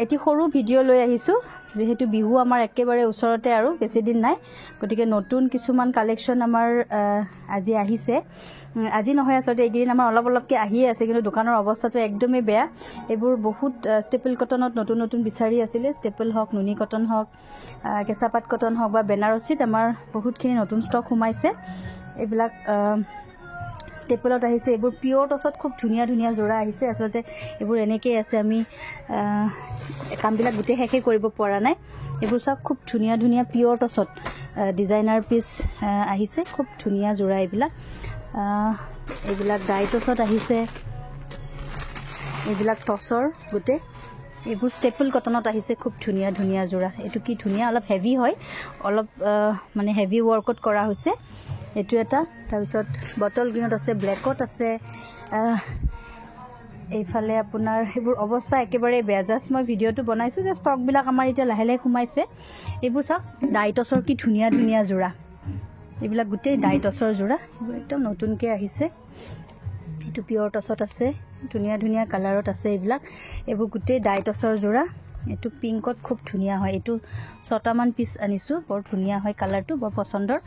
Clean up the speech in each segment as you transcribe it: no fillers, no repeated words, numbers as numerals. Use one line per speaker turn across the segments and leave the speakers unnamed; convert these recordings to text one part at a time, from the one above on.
এটি সৰু ভিডিঅ' লৈ আহিছোঁ যেহেতু বিহু আমাৰ একেবাৰে ওচৰতে আৰু বেছি দিন নাই গতিকে নতুন কিছুমান কালেকশ্যন আমাৰ আজি আহিছে আজি নহয় আসলে এইদিন আমাৰ অলপকে আহিয়ে আছে কিন্তু দোকানৰ অৱস্থাটো একদমই বেয়া এইবোৰ বহুত ষ্টেপল কটনত নতুন নতুন বিচাৰি আছিলে ষ্টেপল হক নুনি কটন হক কেঁচাপাত কটন হক বা বেনাৰসীত আমাৰ বহুতখিনি নতুন ষ্টক সোমাইছে এইবিলাক ষ্টেপলত আহিছে এইবোৰ পিওৰ টছত খুব ধুনীয়া ধুনীয়া জোৰা আহিছে আসলে এইবোৰ এনেকৈ আছে আমি কামবিলাক গোটেই শেষে কৰিব পৰা নাই এইবোৰ সব খুব ধুনীয়া ধুনীয়া পিওৰ টছত ডিজাইনাৰ পিস আহিছে খুব ধুনীয়া জোৰা এইবিলাক ডাই টছত আহিছে এইবিলাক টছৰ গোটেই এইবোৰ ষ্টেপল কটনত আহিছে খুব ধুনীয়া ধুনীয়া জোৰা এইটো কি ধুনীয়া অলপ হেভি হয় অলপ মানে হেভি ৱৰ্কত কৰা হৈছে এটো এটা তাৰপিছত বটল গ্ৰীনত আছে ব্লেকত আছে এইফালে আপোনাৰ এইবোৰ অৱস্থা একেবাৰে বেয়া জাষ্ট মই ভিডিঅ'টো বনাইছোঁ যে ষ্টকবিলাক আমাৰ এতিয়া লাহে লাহে সোমাইছে এইবোৰ চাওক ডাইটছৰ কি ধুনীয়া ধুনীয়া জোৰা এইবিলাক গোটেই ডাইটছৰ জোৰা এইবোৰ একদম নতুনকৈ আহিছে এইটো পিয়ৰ টছত আছে ধুনীয়া ধুনীয়া কালাৰত আছে এইবোৰ গোটেই ডাইটছৰ জোৰা এইটো পিংকত খুব ধুনীয়া হয় এইটো 6টামান পিস আনিছোঁ বৰ ধুনীয়া হয় কালাৰটো বৰ পছন্দৰ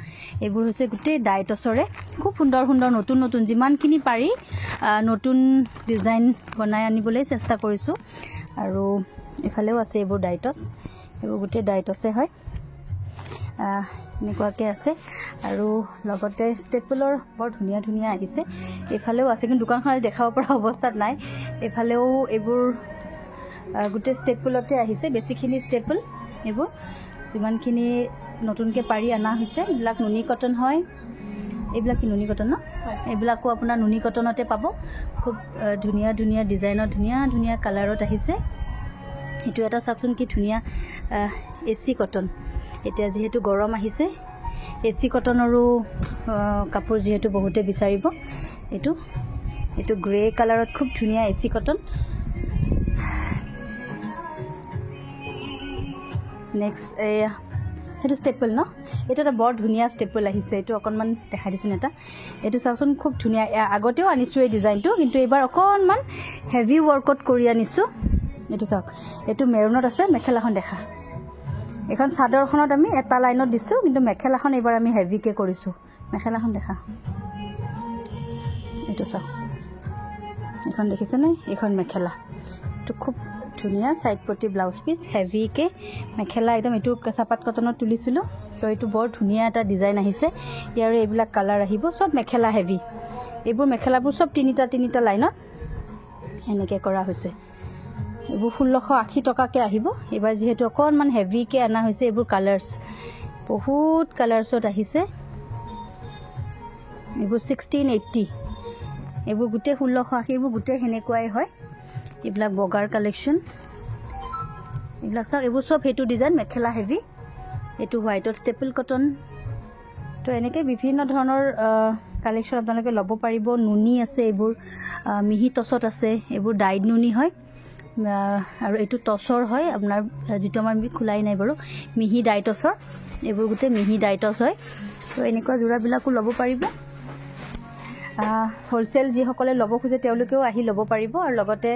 এইবোৰ হৈছে গোটেই ডাইটছৰে খুব সুন্দৰ সুন্দৰ নতুন নতুন যিমানখিনি পাৰি নতুন ডিজাইন বনাই আনিবলৈ চেষ্টা কৰিছোঁ আৰু এফালেও আছে এইবোৰ ডাইটছ এইবোৰ গোটেই ডাইটছে হয় এনেকুৱাকৈ আছে আৰু লগতে ষ্টেপলৰ বৰ ধুনীয়া ধুনীয়া আহিছে এইফালেও আছে কিন্তু দোকানখনত দেখাব পৰা অৱস্থাত নাই এইফালেও এইবোৰ গোটেই ষ্টেপলতে আহিছে বেছিখিনি ষ্টেপল এইবোৰ যিমানখিনি নতুনকৈ পাৰি অনা হৈছে এইবিলাক নুনি কটন হয় এইবিলাক কি নুনি কটন ন এইবিলাকো আপোনাৰ নুনি কটনতে পাব খুব ধুনীয়া ধুনীয়া ডিজাইনৰ ধুনীয়া ধুনীয়া কালাৰত আহিছে এইটো এটা চাওকচোন কি ধুনীয়া এচি কটন এতিয়া যিহেতু গৰম আহিছে এচি কটনৰো কাপোৰ যিহেতু বহুতে বিচাৰিব এইটো গ্ৰে কালাৰত খুব ধুনীয়া এচি কটন নেক্সট সেইটো ষ্টেপল ন এইটো এটা বৰ ধুনীয়া ষ্টেপল আহিছে এইটো অকণমান দেখাই দিছোঁ এটা এইটো চাওকচোন খুব ধুনীয়া আগতেও আনিছোঁ এই ডিজাইনটো কিন্তু এইবাৰ অকণমান হেভি ৱৰ্কত কৰি আনিছোঁ এইটো চাওক এইটো মেৰুনত আছে মেখেলাখন দেখা এখন চাদৰখনত আমি এটা লাইনত দিছোঁ কিন্তু মেখেলাখন এইবাৰ আমি হেভিকৈ কৰিছোঁ মেখেলাখন দেখা এইটো চাওক এখন দেখিছেনে এইখন মেখেলা এইটো খুব ধুনীয়া সাইড পটি ব্লাউজ পিস হেভিকে মেখেলা একদম এইটো কেঁচাপাত কটনত তুলিছিলোঁ তো এইটো বৰ ধুনীয়া এটা ডিজাইন আহিছে ইয়াৰ এইবিলাক কালাৰ আহিব সব মেখেলা হেভি এইবোৰ মেখেলাবোৰ সব তিনিটা লাইনত এনেকৈ কৰা হৈছে এইবোৰ 1680 টকাকৈ আহিব এবাৰ যেহেতু অকণমান হেভিকে আনা হৈছে এইবোৰ কালাৰ্ছ বহুত কালাৰ্ছত আহিছে এইবোৰ 1680 এইবোৰ গোটেই 1680 এইবোৰ গোটেই হেনেকুৱাই হয় এইবিলাক বগাৰ কালেকশ্যন এইবিলাক চাওক এইবোৰ সব হেতু ডিজাইন মেখেলা হেভি এইটো হোৱাইটত ষ্টেপল কটন তো এনেকৈ বিভিন্ন ধৰণৰ কালেকশ্যন আপোনালোকে ল'ব পাৰিব নুনি আছে এইবোৰ মিহি টছত আছে এইবোৰ ডাইড নুনি হয় আৰু এইটো টছৰ হয় আপোনাৰ যিটো আমাৰ খোলাই নাই বাৰু মিহি ডাইটছৰ এইবোৰ গোটেই মিহি ডাইটছ হয় তো এনেকুৱা জোৰাবিলাকো ল'ব পাৰিব হোলসেল যিসকলে ল'ব খোজে তেওঁলোকেও আহি ল'ব পাৰিব আৰু লগতে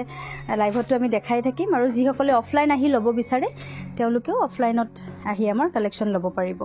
লাইভতো আমি দেখাই থাকিম আৰু যিসকলে অফলাইন আহি ল'ব বিচাৰে তেওঁলোকেও অফলাইনত আহি আমাৰ কালেকশ্যন ল'ব পাৰিব